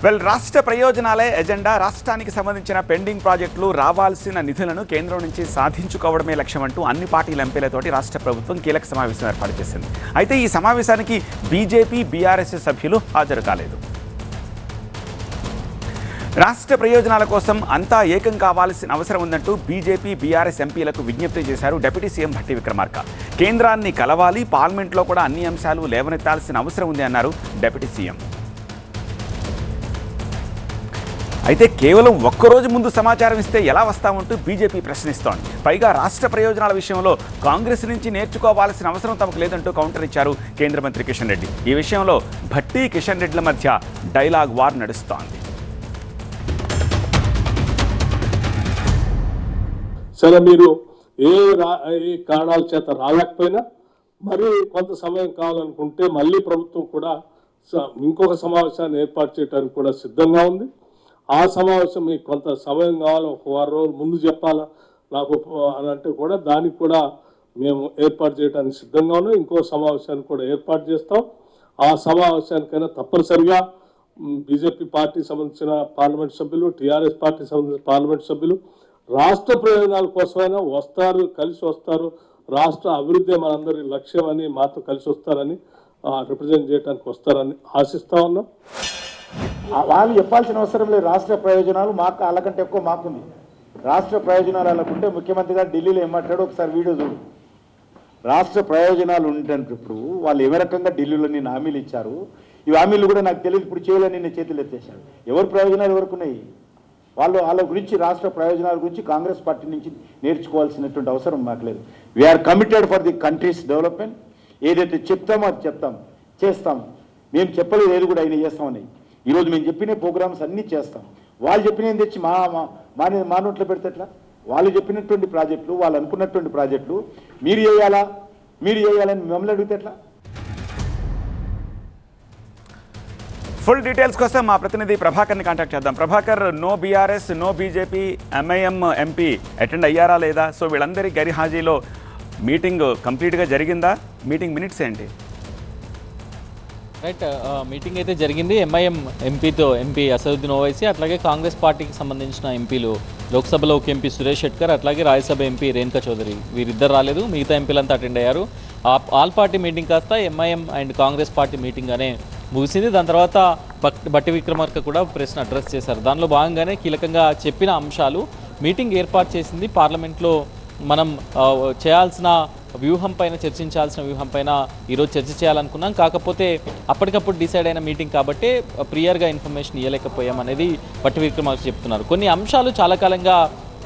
రాష్ట్ర ప్రయోజనాలే ఎజెండా. రాష్ట్రానికి సంబంధించిన పెండింగ్ ప్రాజెక్టులు, రావాల్సిన నిధులను కేంద్రం నుంచి సాధించుకోవడమే లక్ష్యమంటూ అన్ని పార్టీల ఎంపీలతోటి రాష్ట్ర ప్రభుత్వం కీలక సమావేశం ఏర్పాటు చేసింది. అయితే ఈ సమావేశానికి బీజేపీ, బీఆర్ఎస్ సభ్యులు హాజరు కాలేదు. రాష్ట్ర ప్రయోజనాల కోసం అంతా ఏకం కావాల్సిన అవసరం ఉందంటూ బీజేపీ, బీఆర్ఎస్ ఎంపీలకు విజ్ఞప్తి చేశారు డిప్యూటీ సీఎం భట్టి విక్రమార్క. కేంద్రాన్ని కలవాలి, పార్లమెంట్లో కూడా అన్ని అంశాలు లేవనెత్తాల్సిన అవసరం ఉంది అన్నారు డిప్యూటీ సీఎం. అయితే కేవలం ఒక్కరోజు ముందు సమాచారం ఇస్తే ఎలా వస్తామంటూ బీజేపీ ప్రశ్నిస్తోంది. పైగా రాష్ట్ర ప్రయోజనాల విషయంలో కాంగ్రెస్ నుంచి నేర్చుకోవాల్సిన అవసరం తమకు లేదంటూ కౌంటర్ ఇచ్చారు కేంద్ర మంత్రి కిషన్ రెడ్డి. ఈ విషయంలో భట్టి, కిషన్ రెడ్డిల మధ్య డైలాగ్ వార్ నడుస్తోంది. సరే, మీరు ఏ కారణాల చేత రాలేకపోయినా మరి కొంత సమయం కావాలనుకుంటే మళ్ళీ ప్రభుత్వం కూడా ఇంకొక సమావేశాన్ని ఏర్పాటు చేయడానికి కూడా సిద్ధంగా ఉంది. ఆ సమావేశం మీకు కొంత సమయం కావాలి, ఒక వారం రోజులు ముందు చెప్పాలా నాకు అని అంటే కూడా దానికి కూడా మేము ఏర్పాటు చేయడానికి సిద్ధంగా ఉన్నాం. ఇంకో సమావేశాన్ని కూడా ఏర్పాటు చేస్తాం. ఆ సమావేశానికైనా తప్పనిసరిగా బీజేపీ పార్టీకి సంబంధించిన పార్లమెంట్ సభ్యులు, టీఆర్ఎస్ పార్టీకి సంబంధించిన పార్లమెంట్ సభ్యులు రాష్ట్ర ప్రయోజనాల కోసమైనా వస్తారు, కలిసి వస్తారు. రాష్ట్ర అభివృద్ధి మనందరి లక్ష్యం అని, మాతో కలిసి వస్తారని, రిప్రజెంట్ చేయడానికి వస్తారని ఆశిస్తా ఉన్నాం. వాళ్ళు చెప్పాల్సిన అవసరం లేదు. రాష్ట్ర ప్రయోజనాలు మాకు వాళ్ళకంటే ఎక్కువ మాకుంది. రాష్ట్ర ప్రయోజనాలు వాళ్ళకుంటే ముఖ్యమంత్రి గారు ఢిల్లీలో ఏమంటాడో ఒకసారి వీడియో చూడు. రాష్ట్ర ప్రయోజనాలు ఉండేటప్పుడు వాళ్ళు ఏ రకంగా ఢిల్లీలో నేను హామీలు ఇచ్చారు. ఈ హామీలు కూడా నాకు తెలియదు, ఇప్పుడు చేయాలని నేను చేతులు ఎత్తేసాను. ఎవరి ప్రయోజనాలు ఎవరికి ఉన్నాయి? వాళ్ళ గురించి, రాష్ట్ర ప్రయోజనాల గురించి కాంగ్రెస్ పార్టీ నుంచి నేర్చుకోవాల్సినటువంటి అవసరం మాకు లేదు. We are committed for the country's development. ఏదైతే చెప్తామో అది చెప్తాం, చేస్తాం. మేము చెప్పలేదు ఏది కూడా అయినా చేస్తామని. ఈరోజు మేము చెప్పిన ప్రోగ్రామ్స్ అన్నీ చేస్తాం. వాళ్ళు చెప్పినవి తెచ్చి మా నోట్లో పెడితే ఎట్లా? వాళ్ళు చెప్పినటువంటి ప్రాజెక్టులు, వాళ్ళు అనుకున్నటువంటి ప్రాజెక్టులు మీరు చేయాలని మిమ్మల్ని అడిగితే ఎట్లా? ఫుల్ డీటెయిల్స్ కోసం మా ప్రతినిధి ప్రభాకర్ని కాంటాక్ట్ చేద్దాం. Prabhakar, no BRS, no BJP, MIM MP attend అయ్యారా లేదా? సో వీళ్ళందరి గైర్హాజీలో మీటింగ్ కంప్లీట్గా జరిగిందా? మీటింగ్ మినిట్స్ ఏంటి? రైట్, మీటింగ్ అయితే జరిగింది. ఎంఐఎం ఎంపీ అసదుద్దీన్ ఓవైసీ, అట్లాగే కాంగ్రెస్ పార్టీకి సంబంధించిన ఎంపీలు, లోక్సభలో ఒక ఎంపీ సురేష్ షెట్కర్, అట్లాగే రాజ్యసభ ఎంపీ రేణుకా చౌదరి, వీరిద్దరు రాలేదు. మిగతా ఎంపీలంతా అటెండ్ అయ్యారు. ఆల్ పార్టీ మీటింగ్ కాస్త MIM and Congress party meeting అనే ముగిసింది. దాని తర్వాత భట్టి విక్రమార్క కూడా ప్రెస్ను అడ్రస్ చేశారు. దానిలో భాగంగానే కీలకంగా చెప్పిన అంశాలు, మీటింగ్ ఏర్పాటు చేసింది పార్లమెంట్లో మనం చేయాల్సిన వ్యూహం పైన, చర్చించాల్సిన వ్యూహం పైన ఈరోజు చర్చ చేయాలనుకున్నాం. కాకపోతే అప్పటికప్పుడు డిసైడ్ అయిన మీటింగ్ కాబట్టి ప్రియర్గా ఇన్ఫర్మేషన్ ఇవ్వలేకపోయామనేది భట్టి విక్రమార్క చెప్తున్నారు. కొన్ని అంశాలు చాలా కాలంగా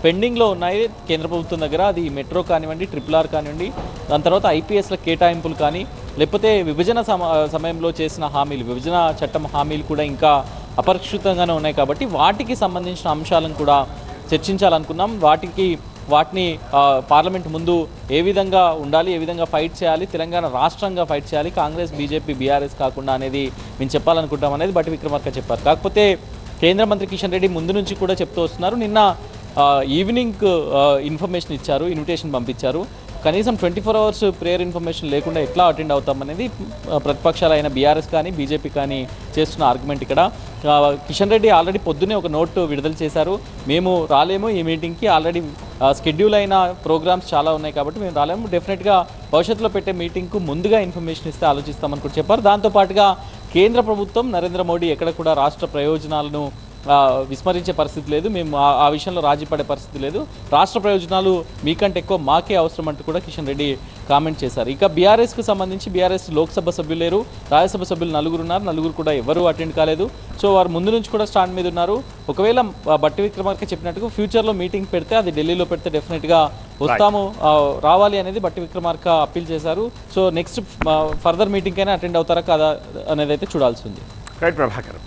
పెండింగ్లో ఉన్నాయి కేంద్ర ప్రభుత్వం దగ్గర. అది మెట్రో కానివ్వండి, RRR కానివ్వండి, దాని తర్వాత ఐపీఎస్ల కేటాయింపులు కానీ, లేకపోతే విభజన సమయంలో చేసిన హామీలు, విభజన చట్టం హామీలు కూడా ఇంకా అపరిష్కృతంగానే ఉన్నాయి. కాబట్టి వాటికి సంబంధించిన అంశాలను కూడా చర్చించాలనుకున్నాం. వాటిని పార్లమెంట్ ముందు ఏ విధంగా ఉండాలి, ఏ విధంగా ఫైట్ చేయాలి, తెలంగాణ రాష్ట్రంగా ఫైట్ చేయాలి, కాంగ్రెస్, బీజేపీ, బీఆర్ఎస్ కాకుండా అనేది మేము చెప్పాలనుకుంటాం అనేది భట్టి విక్రమార్క చెప్పారు. కాకపోతే కేంద్ర మంత్రి కిషన్ రెడ్డి ముందు నుంచి కూడా చెప్తూ వస్తున్నారు. నిన్న ఈవినింగ్ ఇన్ఫర్మేషన్ ఇచ్చారు, ఇన్విటేషన్ పంపించారు. కనీసం 24 అవర్స్ ప్రేయర్ ఇన్ఫర్మేషన్ లేకుండా ఎట్లా అటెండ్ అవుతామనేది ప్రతిపక్షాలైన బీఆర్ఎస్ కానీ బీజేపీ కానీ చేస్తున్న ఆర్గ్యుమెంట్. ఇక్కడ కిషన్ రెడ్డి ఆల్రెడీ పొద్దున్నే ఒక నోట్ విడుదల చేశారు. మేము రాలేము ఈ మీటింగ్కి, ఆల్రెడీ షెడ్యూల్ అయిన ప్రోగ్రామ్స్ చాలా ఉన్నాయి కాబట్టి మేము రాలేము, డెఫినెట్గా భవిష్యత్తులో పెట్టే మీటింగ్కు ముందుగా ఇన్ఫర్మేషన్ ఇస్తే ఆలోచిస్తామని కూడా చెప్పారు. దాంతోపాటుగా కేంద్ర ప్రభుత్వం, నరేంద్ర మోడీ ఎక్కడ కూడా రాష్ట్ర ప్రయోజనాలను విస్మరించే పరిస్థితి లేదు, మేము ఆ విషయంలో రాజీ పడే పరిస్థితి లేదు, రాష్ట్ర ప్రయోజనాలు మీకంటే ఎక్కువ మాకే అవసరం అంటూ కూడా కిషన్ రెడ్డి కామెంట్ చేశారు. ఇక బీఆర్ఎస్కి సంబంధించి బీఆర్ఎస్ లోక్సభ సభ్యులు లేరు, రాజ్యసభ సభ్యులు నలుగురు ఉన్నారు, నలుగురు కూడా ఎవరు అటెండ్ కాలేదు. సో వారు ముందు నుంచి కూడా స్టాండ్ మీద ఉన్నారు. ఒకవేళ భట్టి విక్రమార్క చెప్పినట్టుగా ఫ్యూచర్లో మీటింగ్ పెడితే, అది ఢిల్లీలో పెడితే డెఫినెట్గా వస్తాము, రావాలి అనేది భట్టి విక్రమార్క అప్పీల్ చేశారు. సో నెక్స్ట్ ఫర్దర్ మీటింగ్ అయినా అటెండ్ అవుతారా కదా అనేది అయితే చూడాల్సి ఉంది. Right Prabhakar.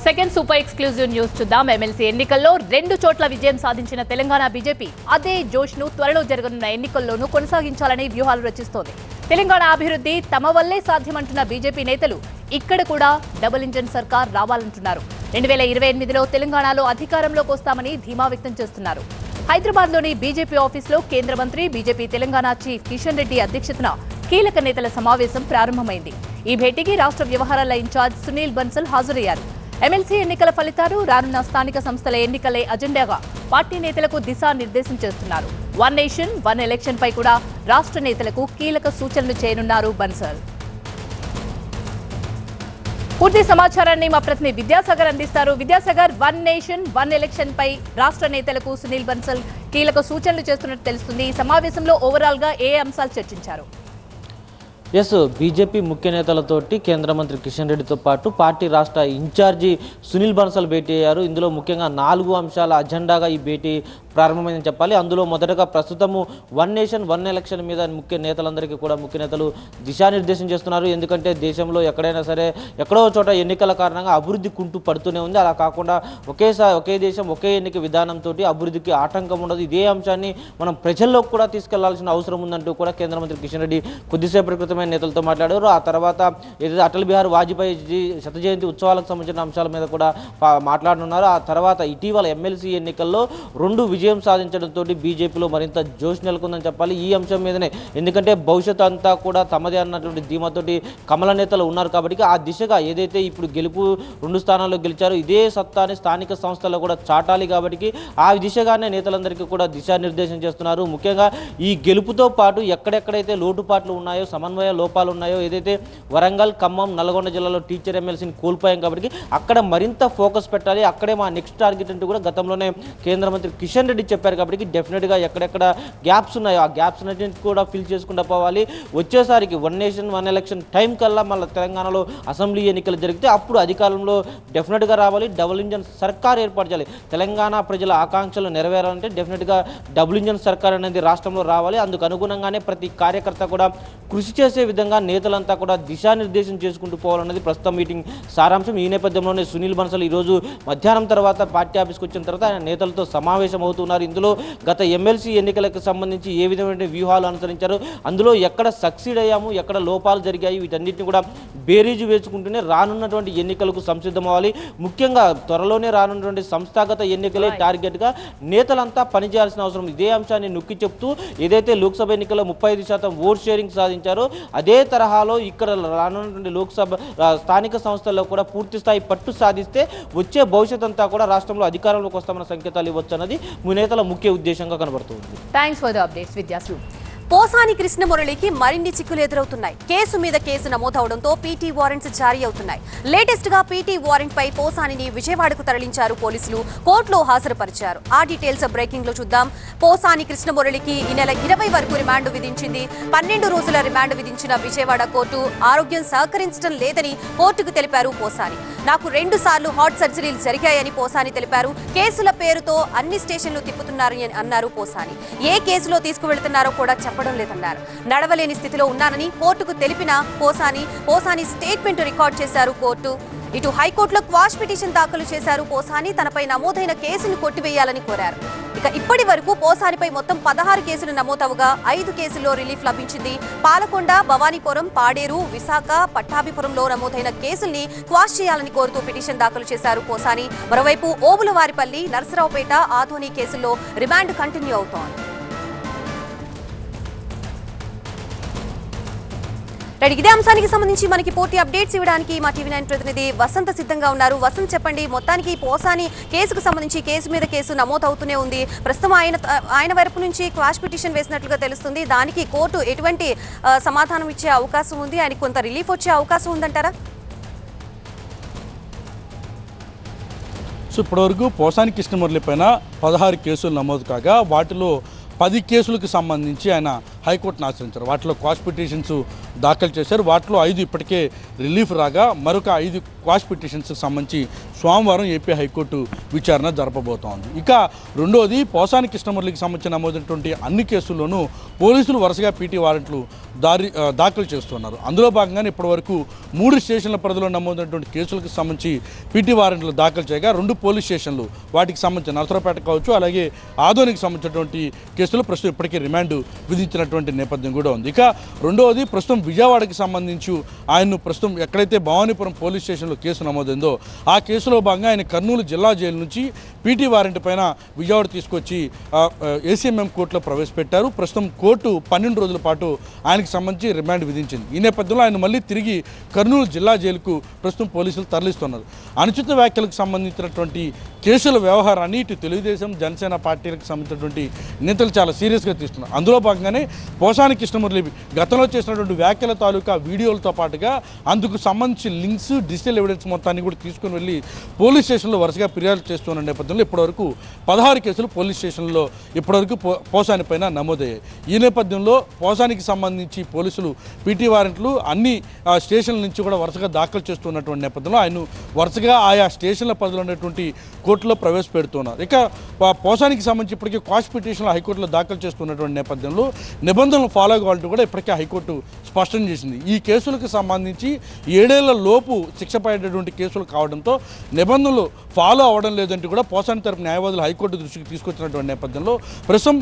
Second super exclusive news చూద్దాం. ఎమ్మెల్సీ ఎన్నికల్లో 2 చోట్ల విజయం సాధించిన తెలంగాణ బీజేపీ అదే జోష్ను త్వరలో జరగనున్న ఎన్నికల్లోనూ కొనసాగించాలని వ్యూహాలు రచిస్తోంది. తెలంగాణ అభివృద్ధి తమ వల్లే సాధ్యమంటున్న బీజేపీ నేతలు ఇక్కడ కూడా డబుల్ ఇంజన్ సర్కార్ రావాలంటున్నారు. 2028లో తెలంగాణలో అధికారంలోకి వస్తామని ధీమా వ్యక్తం చేస్తున్నారు. హైదరాబాద్లోని బీజేపీ ఆఫీసులో కేంద్ర మంత్రి, బీజేపీ తెలంగాణ చీఫ్ కిషన్ రెడ్డి అధ్యక్షతన కీలక నేతల సమావేశం ప్రారంభమైంది. ఈ భేటీకి రాష్ట్ర వ్యవహారాల ఇన్ఛార్జ్ సునీల్ బన్సల్ హాజరయ్యారు. ఎమ్మెల్సీ ఎన్నికల ఫలితాలు రానున్న స్థానిక సంస్థల ఎన్నికలే అజెండాగా పార్టీ నేతలకు దిశానిర్దేశం చేస్తున్నారు. వన్ నేషన్ వన్ ఎలక్షన్ పై కూడా రాష్ట్ర నేతలకు కీలక సూచనలు చేయనున్నారు బన్సల్. పూర్తి సమాచారాన్ని మా ప్రతినిధి విద్యాసాగర్ అందిస్తారు. Vidyasagar, one nation one election పై రాష్ట్ర నేతలకు సునీల్ బన్సల్ కీలక సూచనలు చేస్తున్నట్టు తెలుస్తుంది. ఈ సమావేశంలో ఓవరాల్ గా ఏ అంశాలు చర్చించారు? బీజేపీ ముఖ్య నేతలతోటి కేంద్ర మంత్రి కిషన్ రెడ్డితో పాటు పార్టీ రాష్ట్ర ఇన్ఛార్జి సునీల్ బన్సల్ భేటీ అయ్యారు. ఇందులో ముఖ్యంగా 4 అంశాల అజెండాగా ఈ భేటీ ప్రారంభమైందని చెప్పాలి. అందులో మొదటగా ప్రస్తుతము వన్ నేషన్ వన్ ఎలక్షన్ మీద ముఖ్య నేతలు దిశానిర్దేశం చేస్తున్నారు. ఎందుకంటే దేశంలో ఎక్కడైనా సరే ఎక్కడో చోట ఎన్నికల కారణంగా అభివృద్ధి కుంటూ పడుతూనే ఉంది. అలా కాకుండా ఒకే దేశం ఒకే ఎన్నిక విధానంతో అభివృద్ధికి ఆటంకం ఉండదు. ఇదే అంశాన్ని మనం ప్రజల్లోకి కూడా తీసుకెళ్లాల్సిన అవసరం ఉందంటూ కూడా కేంద్ర మంత్రి కిషన్ రెడ్డి కొద్దిసేపటి క్రితమే నేతలతో మాట్లాడారు. ఆ తర్వాత ఏదైతే అటల్ బిహారీ వాజ్పేయి శత జయంతి ఉత్సవాలకు సంబంధించిన అంశాల మీద కూడా మాట్లాడనున్నారు. ఆ తర్వాత ఇటీవల ఎమ్మెల్సీ ఎన్నికల్లో 2 విజయం సాధించడంతో బీజేపీలో మరింత జోష్ నెలకొందని చెప్పాలి. ఈ అంశం మీదనే, ఎందుకంటే భవిష్యత్తు అంతా కూడా తమదే అన్నటువంటి ధీమాతోటి కమల నేతలు ఉన్నారు కాబట్టి ఆ దిశగా ఏదైతే ఇప్పుడు 2 స్థానాల్లో గెలిచారో ఇదే సత్తాని స్థానిక సంస్థల్లో కూడా చాటాలి కాబట్టి ఆ దిశగానే నేతలందరికీ కూడా దిశానిర్దేశం చేస్తున్నారు. ముఖ్యంగా ఈ గెలుపుతో పాటు ఎక్కడెక్కడైతే లోటుపాట్లు ఉన్నాయో, సమన్వయ లోపాలు ఉన్నాయో, ఏదైతే వరంగల్, ఖమ్మం, నల్గొండ జిల్లాలో టీచర్ ఎమ్మెల్సీని కోల్పోయాం కాబట్టి అక్కడ మరింత ఫోకస్ పెట్టాలి, అక్కడే మా నెక్స్ట్ టార్గెట్ అంటూ కూడా గతంలోనే కేంద్ర మంత్రి కిషన్ రెడ్డి చెప్పారు. కాబట్టి డెఫినెట్గా ఎక్కడెక్కడ గ్యాప్స్ ఉన్నాయో ఆ గ్యాప్స్ అన్నింటినీ కూడా ఫిల్ చేసుకుంటూ పోవాలి. వచ్చేసరికి one nation one election time కల్లా మళ్ళీ తెలంగాణలో అసెంబ్లీ ఎన్నికలు జరిగితే అప్పుడు అధికారంలో డెఫినెట్గా రావాలి. డబుల్ ఇంజన్ సర్కార్ ఏర్పాటు చేయాలి. తెలంగాణ ప్రజల ఆకాంక్షలు నెరవేరాలంటే డెఫినెట్గా డబుల్ ఇంజన్ సర్కార్ అనేది రాష్ట్రంలో రావాలి. అందుకు అనుగుణంగానే ప్రతి కార్యకర్త కూడా కృషి చేసే విధంగా నేతలంతా కూడా దిశానిర్దేశం చేసుకుంటూ పోవాలన్నది ప్రస్తుతం మీటింగ్ సారాంశం. ఈ నేపథ్యంలోనే సునీల్ బన్సల్ ఈరోజు మధ్యాహ్నం తర్వాత పార్టీ ఆఫీస్కి వచ్చిన తర్వాత ఆయన నేతలతో సమావేశం అవుతున్నారు. ఇందులో గత ఎమ్మెల్సీ ఎన్నికలకు సంబంధించి ఏ విధమైన వ్యూహాలు అనుసరించారు, అందులో ఎక్కడ సక్సీడ్ అయ్యాము, ఎక్కడ లోపాలు జరిగాయి, వీటన్నిటిని కూడా బేరీజు వేసుకుంటూనే రానున్నటువంటి ఎన్నికలకు సంసిద్ధమవ్వాలి. ముఖ్యంగా త్వరలోనే రానున్నటువంటి సంస్థాగత ఎన్నికలే టార్గెట్గా నేతలంతా పనిచేయాల్సిన అవసరం. ఇదే అంశాన్ని నొక్కి చెప్తూ ఏదైతే లోక్సభ ఎన్నికల్లో 35% ఓట్ షేరింగ్ సాధించారో అదే తరహాలో ఇక్కడ రానున్నటువంటి లోక్సభ స్థానిక సంస్థల్లో కూడా పూర్తి స్థాయి పట్టు సాధిస్తే వచ్చే భవిష్యత్ అంతా కూడా రాష్ట్రంలో అధికారంలోకి వస్తామన్న సంకేతాలు ఇవ్వచ్చు అన్నది నేతల ముఖ్య ఉద్దేశంగా కనబడుతుంది. Thanks for the updates Vidyasri. Posani కృష్ణమురళికి మరిన్ని చిక్కులు ఎదురవుతున్నాయి. కేసు మీద కేసు నమోదవడంతో పీటీ వారెంట్స్ జారీ అవుతున్నాయి. లేటెస్ట్ గా పీటీ వారెంట్ పై పోసానిని విజయవాడకు తరలించారు పోలీసులు. కోర్టులో హాజరుపరిచారు. ఆ డీటెయిల్స్ బ్రేకింగ్ లో చూద్దాం. పోసాని కృష్ణమురళికి ఈ నెల 20 వరకు రిమాండ్ విధించింది. 12 రోజుల రిమాండ్ విధించిన విజయవాడ కోర్టు ఆరోగ్యం సహకరించడం లేదని కోర్టుకు తెలిపారు పోసాని. నాకు 2 సార్లు హార్ట్ సర్జరీలు జరిగాయని పోసాని తెలిపారు. కేసుల పేరుతో అన్ని స్టేషన్లు తిప్పుతున్నారని అన్నారు పోసాని. ఏ కేసులో తీసుకువెళ్తున్నారో కూడా చెప్పడం లేదన్నారు. నడవలేని స్థితిలో ఉన్నానని కోర్టుకు తెలిపిన పోసాని స్టేట్మెంట్ రికార్డ్ చేశారు కోర్టు. ఇటు హైకోర్టులో క్వాష్ పిటిషన్ దాఖలు చేశారు పోసాని. తనపై నమోదైన కేసును కొట్టివేయాలని కోరారు. ఇక ఇప్పటి వరకు పోసానిపై మొత్తం 16 కేసులు నమోదవగా 5 కేసుల్లో రిలీఫ్ లభించింది. పాలకొండ, భవానీపురం, పాడేరు, విశాఖ, పట్టాభిపురంలో నమోదైన కేసుల్ని క్వాష్ చేయాలని కోరుతూ పిటిషన్ దాఖలు చేశారు పోసాని. మరోవైపు ఓబులవారిపల్లి, నరసరావుపేట, ఆధోని కేసుల్లో రిమాండ్ కంటిన్యూ అవుతోంది. ఇదే అంశానికి సంబంధించి మనకి పూర్తి అప్డేట్స్ ఇవ్వడానికి మా టీవీ9 ప్రతినిధి వసంత్ సిద్ధంగా ఉన్నారు. వసంత్, చెప్పండి, మొత్తానికి పోసాని కేసుకు సంబంధించి కేసు మీద కేసు నమోదవుతూనే ఉంది. ప్రస్తుతం ఆయన వైపు నుంచి క్వాష్ పిటిషన్ వేసినట్లుగా తెలుస్తుంది. దానికి కోర్టు ఎటువంటి సమాధానం ఇచ్చే అవకాశం ఉంది? ఆయనకు కొంత రిలీఫ్ వచ్చే అవకాశం ఉందంటారా? సో ఇప్పటివరకు పోసాని కృష్ణమురళి పైన 16 కేసులు నమోదు కాగా వాటిలో 10 కేసులకు సంబంధించి ఆయన హైకోర్టును ఆశ్రయించారు. వాటిలో క్వాష్ పిటిషన్స్ దాఖలు చేశారు. వాటిలో 5 ఇప్పటికే రిలీఫ్ రాగా మరొక 5 క్వాష్ పిటిషన్స్కి సంబంధించి సోమవారం ఏపీ హైకోర్టు విచారణ జరపబోతోంది. ఇక రెండోది, పోసాని కృష్ణమురళికి సంబంధించి నమోదైనటువంటి అన్ని కేసుల్లోనూ పోలీసులు వరుసగా పీటీ వారెంట్లు దాఖలు చేస్తున్నారు. అందులో భాగంగానే ఇప్పటివరకు 3 స్టేషన్ల పరిధిలో నమోదైనటువంటి కేసులకు సంబంధించి పీటీ వారెంట్లు దాఖలు చేయగా 2 పోలీస్ స్టేషన్లు వాటికి సంబంధించి నరసరావుపేట కావచ్చు, అలాగే ఆదోనికి సంబంధించినటువంటి కేసులు ప్రస్తుతం ఇప్పటికే రిమాండ్ విధించినటువంటి చేస్తున్నటువంటి నేపథ్యం కూడా ఉంది. ఇక రెండవది ప్రస్తుతం విజయవాడకి సంబంధించి ఆయన్ను ప్రస్తుతం ఎక్కడైతే భవానీపురం పోలీస్ స్టేషన్లో కేసు నమోదైందో ఆ కేసులో భాగంగా ఆయన కర్నూలు జిల్లా జైలు నుంచి పీటీ వారెంట్ పైన విజయవాడ తీసుకొచ్చి ఏసీఎంఎం కోర్టులో ప్రవేశపెట్టారు. ప్రస్తుతం కోర్టు 12 రోజుల పాటు ఆయనకు సంబంధించి రిమాండ్ విధించింది. ఈ నేపథ్యంలో ఆయన మళ్ళీ తిరిగి కర్నూలు జిల్లా జైలుకు ప్రస్తుతం పోలీసులు తరలిస్తున్నారు. అనుచిత వ్యాఖ్యలకు సంబంధించినటువంటి కేసుల వ్యవహారాన్ని ఇటు తెలుగుదేశం జనసేన పార్టీలకు సంబంధించినటువంటి నేతలు చాలా సీరియస్గా తీసుకున్నారు. అందులో భాగంగానే పోసాని కృష్ణమురళి గతంలో చేసినటువంటి వ్యాఖ్యల తాలూకా వీడియోలతో పాటుగా అందుకు సంబంధించి లింక్స్ డిజిటల్ ఎవిడెన్స్ మొత్తాన్ని కూడా తీసుకుని వెళ్ళి పోలీస్ స్టేషన్లో వరుసగా ఫిర్యాదు చేస్తున్న నేపథ్యంలో ఇప్పటివరకు 16 కేసులు పోలీస్ స్టేషన్లో ఇప్పటివరకు పోసాని పైన నమోదయ్యాయి. ఈ నేపథ్యంలో పోసానికి సంబంధించి పోలీసులు పీటీ వారెంట్లు అన్ని స్టేషన్ల నుంచి కూడా వరుసగా దాఖలు చేస్తున్నటువంటి నేపథ్యంలో ఆయన వరుసగా ఆయా స్టేషన్ల పరిధిలో ఉన్నటువంటి కోర్టులో ప్రవేశపెడుతున్నారు. ఇక పోసానికి సంబంధించి ఇప్పటికీ క్వాష్ పిటిషన్లు హైకోర్టులో దాఖలు చేస్తున్నటువంటి నేపథ్యంలో నిబంధనలు ఫాలో కావాలంటూ కూడా ఇప్పటికే హైకోర్టు స్పష్టం చేసింది. ఈ కేసులకు సంబంధించి 7 ఏళ్ల లోపు శిక్ష పడేటటువంటి కేసులు కావడంతో నిబంధనలు ఫాలో అవ్వడం లేదంటూ కూడా పోసాని తరపు న్యాయవాదులు హైకోర్టు దృష్టికి తీసుకొచ్చినటువంటి నేపథ్యంలో ప్రస్తుతం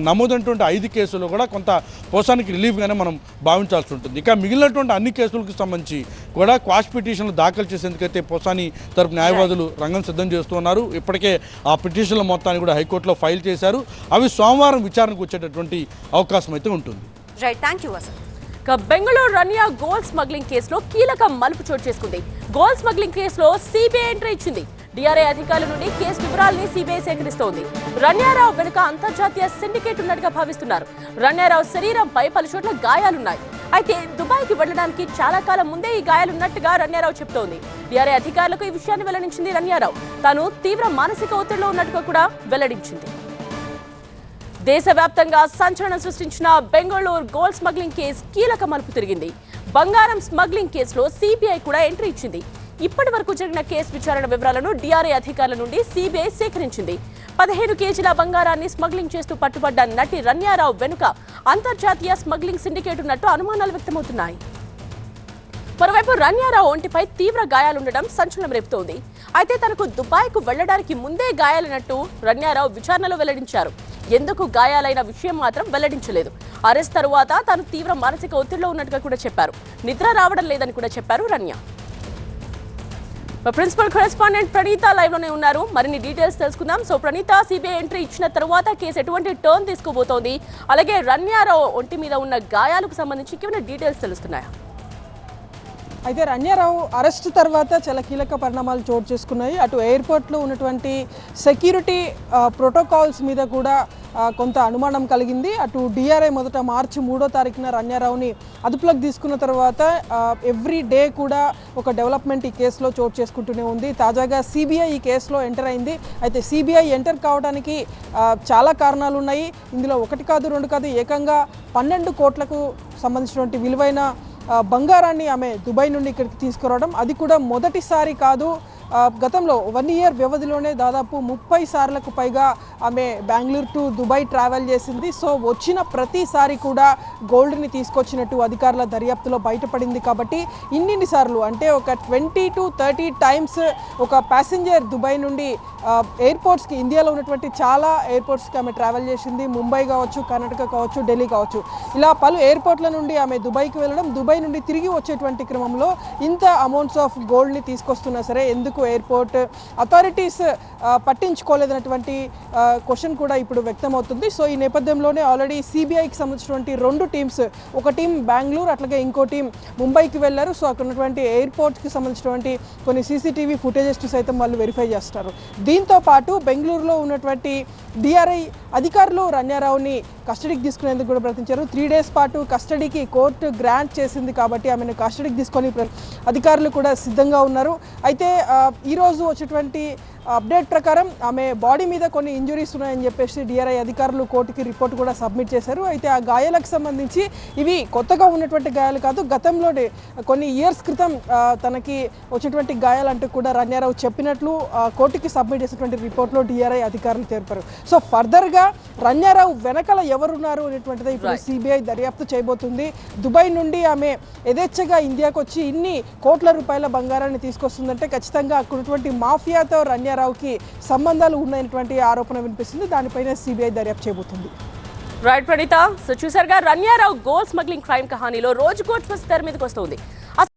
నమోదైనటువంటి 5 కేసులు కూడా కొంత పోసానికి రిలీఫ్గానే మనం భావించాల్సి ఉంటుంది. ఇక మిగిలినటువంటి అన్ని కేసులకు సంబంధించి కూడా క్వాష్ పిటిషన్లు దాఖలు చేసేందుకైతే పోసాని తరపు న్యాయవాదులు రంగం సిద్ధం చేస్తున్నారు. ఇప్పటికే ఆ పిటిషన్ల మొత్తాన్ని కూడా హైకోర్టులో ఫైల్ చేశారు. అవి సోమవారం విచారణకు వచ్చేటటువంటి అవకాశం అయితే ఉంటుంది. Right, thank you Vasanth. Bengaluru Ranya gold smuggling కేసులో కీలక మలుపు చోటు చేసుకుంది. గోల్డ్ స్మగ్లింగ్ కేసులో సిబిఐ ఎంట్రీ ఇచ్చింది. డిఆర్ఐ అధికారుల నుండి కేసు వివరాల్ని సిబిఐ సేకరిస్తోంది. రన్యారావు వెనుక అంతర్జాతీయ సిండికేట్ ఉన్నట్టుగా భావిస్తున్నారు. రన్యారావు శరీరంపై పలు చోట్ల గాయాలున్నాయి. అయితే దుబాయ్కి వెళ్లడానికి చాలా కాలం ముందే ఈ గాయాలున్నట్టుగా రన్యారావు చెప్తోంది. డిఆర్ఐ అధికారులకు ఈ విషయాన్ని వెల్లడించింది రన్యారావు. తాను తీవ్ర మానసిక ఒత్తిడిలో ఉన్నట్టుగా కూడా వెల్లడించింది. దేశవ్యాప్తంగా సంచలనం సృష్టించిన బెంగళూరు గోల్డ్ స్మగ్లింగ్ కేసు కీలక మలుపు తిరిగింది. బంగారం స్మగ్లింగ్ కేసులో సిబిఐ కూడా ఎంట్రీ ఇచ్చింది. ఇప్పటి వరకు జరిగిన కేసు విచారణ వివరాలను డిఆర్ఐ అధికారుల నుండి సిబిఐ సేకరించింది. 15 కేజీల బంగారాన్ని స్మగ్లింగ్ చేస్తూ పట్టుబడ్డ నటి రన్యారావు వెనుక అంతర్జాతీయ స్మగ్లింగ్ సిండికేట్ ఉన్నట్టు అనుమానాలు వ్యక్తమవుతున్నాయి. మరోవైపు రన్యారావు ఒంటిపై తీవ్ర గాయాలుండడం సంచలనం రేపుతోంది. అయితే తనకు దుబాయ్కు వెళ్లడానికి ముందే గాయాలైనట్టు రన్యారావు విచారణలో వెల్లడించారు. ఎందుకు గాయాలైన విషయం మాత్రం వెల్లడించలేదు. అరెస్ట్ తరువాత తాను తీవ్ర మానసిక ఒత్తిడిలో ఉన్నట్టుగా కూడా చెప్పారు. నిద్ర రావడం లేదని కూడా చెప్పారు Ranya. Principal correspondent Praneetha live లోనే ఉన్నారు. మరిన్ని డీటెయిల్స్ తెలుసుకుందాం. సో ప్రణీత, సిబిఐ ఎంట్రీ ఇచ్చిన తర్వాత కేసు ఎటువంటి టర్న్ తీసుకోబోతోంది? అలాగే రన్యారావు ఒంటి మీద ఉన్న గాయాలకు సంబంధించి ఏమైనా డీటెయిల్స్ తెలుస్తున్నాయా? అయితే రన్యారావు అరెస్ట్ తర్వాత చాలా కీలక పరిణామాలు చోటు చేసుకున్నాయి. అటు ఎయిర్పోర్ట్లో ఉన్నటువంటి సెక్యూరిటీ ప్రోటోకాల్స్ మీద కూడా కొంత అనుమానం కలిగింది. అటు డిఆర్ఐ మొదట మార్చి 3వ తారీఖున రన్యారావుని అదుపులోకి తీసుకున్న తర్వాత ఎవ్రీ డే కూడా ఒక డెవలప్మెంట్ ఈ కేసులో చోటు చేసుకుంటూనే ఉంది. తాజాగా సిబిఐ ఈ కేసులో ఎంటర్ అయింది. అయితే సిబిఐ ఎంటర్ కావడానికి చాలా కారణాలు ఉన్నాయి. ఇందులో 1 కాదు 2 కాదు, ఏకంగా 12 కోట్లకు సంబంధించినటువంటి విలువైన బంగారాన్ని ఆమె దుబాయ్ నుండి ఇక్కడికి తీసుకురావడం, అది కూడా మొదటిసారి కాదు. గతంలో 1 ఇయర్ వ్యవధిలోనే దాదాపు 30 సార్లకు పైగా ఆమె బెంగళూరు టు దుబాయ్ ట్రావెల్ చేసింది. సో వచ్చిన ప్రతిసారి కూడా గోల్డ్ని తీసుకొచ్చినట్టు అధికారుల దర్యాప్తులో బయటపడింది. కాబట్టి ఇన్నిన్ని సార్లు అంటే ఒక 20 to 30 టైమ్స్ ఒక ప్యాసింజర్ దుబాయ్ నుండి ఎయిర్పోర్ట్స్కి, ఇండియాలో ఉన్నటువంటి చాలా ఎయిర్పోర్ట్స్కి ఆమె ట్రావెల్ చేసింది. ముంబై కావచ్చు, కర్ణాటక కావచ్చు, ఢిల్లీ కావచ్చు, ఇలా పలు ఎయిర్పోర్ట్ల నుండి ఆమె దుబాయ్కి వెళ్ళడం, దుబాయ్ నుండి తిరిగి వచ్చేటువంటి క్రమంలో ఇంత అమౌంట్స్ ఆఫ్ గోల్డ్ని తీసుకొస్తున్నా సరే ఎందుకు ఎయిర్పోర్ట్ అథారిటీస్ పట్టించుకోలేదన్నటువంటి క్వశ్చన్ కూడా ఇప్పుడు వ్యక్తమవుతుంది. సో ఈ నేపథ్యంలోనే ఆల్రెడీ సిబిఐకి సంబంధించినటువంటి 2 టీమ్స్, ఒక టీం బెంగళూరు అట్లాగే ఇంకో టీం ముంబైకి వెళ్ళారు. సో అక్కడ ఉన్నటువంటి ఎయిర్పోర్ట్కి సంబంధించినటువంటి కొన్ని సీసీటీవీ ఫుటేజెస్ సైతం వాళ్ళు వెరిఫై చేస్తారు. దీంతో పాటు బెంగళూరులో ఉన్నటువంటి డిఆర్ఐ అధికారులు రన్యారావుని కస్టడీకి తీసుకునేందుకు కూడా ప్రయత్నించారు. 3 డేస్ పాటు కస్టడీకి కోర్టు గ్రాంట్ చేసింది కాబట్టి ఆమెను కస్టడీకి తీసుకొని అధికారులు కూడా సిద్ధంగా ఉన్నారు. అయితే ఈరోజు వచ్చేటువంటి అప్డేట్ ప్రకారం ఆమె బాడీ మీద కొన్ని ఇంజురీస్ ఉన్నాయని చెప్పేసి డిఆర్ఐ అధికారులు కోర్టుకి రిపోర్ట్ కూడా సబ్మిట్ చేశారు. అయితే ఆ గాయాలకు సంబంధించి ఇవి కొత్తగా ఉన్నటువంటి గాయాలు కాదు, గతంలోనే కొన్ని ఇయర్స్ క్రితం తనకి వచ్చేటువంటి గాయాలంటూ కూడా రన్యారావు చెప్పినట్లు కోర్టుకి సబ్మిట్ చేసినటువంటి రిపోర్ట్లో డిఆర్ఐ అధికారులు తెలిపారు. సో ఫర్దర్గా రన్యారావు వెనకాల ఎవరున్నారు అనేటువంటిది ఇప్పుడు సిబిఐ దర్యాప్తు చేయబోతుంది. దుబాయ్ నుండి ఆమె యథేచ్ఛగా ఇండియాకు వచ్చి ఇన్ని కోట్ల రూపాయల బంగారాన్ని తీసుకొస్తుందంటే ఖచ్చితంగా అక్కడ ఉన్నటువంటి మాఫియాతో రన్యారావుకి సంబంధాలు ఉన్నాయనేటువంటి ఆరోపణ వినిపిస్తుంది. దానిపైన సిబిఐ దర్యాప్తు చేయబోతుంది. రైట్ ప్రణీత, సో చూసారుగా రన్యారావు గోల్డ్ స్మగ్లింగ్ క్రైమ్ కహానీలో రోజుకో ట్విస్ట్ తెర మీదకి వస్తుంది.